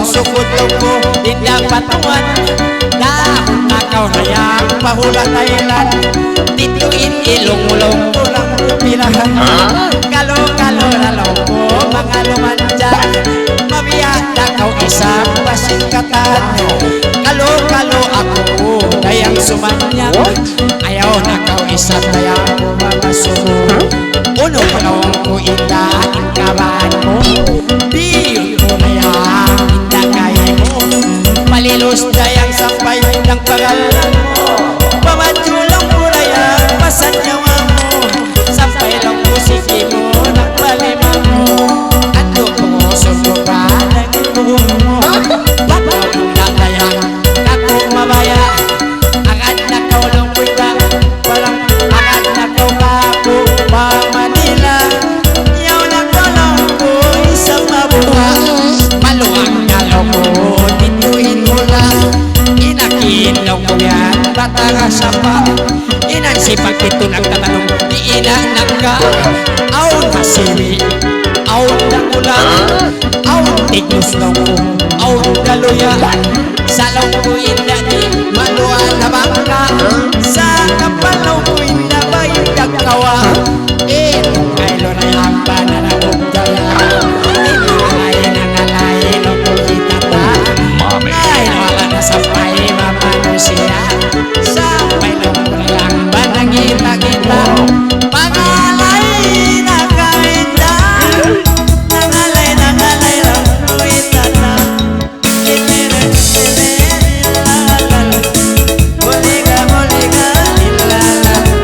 sukod ko, tindak patungan. Dahon nakaw na yang pahula Thailand. Tituin ilong-ulong ko lang pirahan. Kalo-kalo lalaw ko mga lumanjang. Mabiyak nakaw isang pasingkatan. Kalo-kalo ako dayang sumanyang. Ayaw nakaw isang dayang mga sumo. Uno panawang ko indahin kabahan mo. Diyon ko na yan, inda kaya mo. Malilos dayang sampay ng pagalan mo. Pamadjulang ko na yan, pasanyawa mo. Sampay lang ko sige mo, ng palima mo. Ando ko sundo pa, naging buhong mo. Bakaw na dayang, ako mabaya. Agad na kaulong ko ibang, walang agad na kaw pa ako. Manila, yaw na kaulong ko, isang mabuha. Maluang nalaw ko, tituin mo lang. Inakilaw ko yan, batanga sa pa. Inansipag ito ng tatanong, iinanang ka. Aon masili, aon na kulang. Aon tignos lang ko, aon daluya. Salaw ko inani, maluan na bangka. Sa kapalaw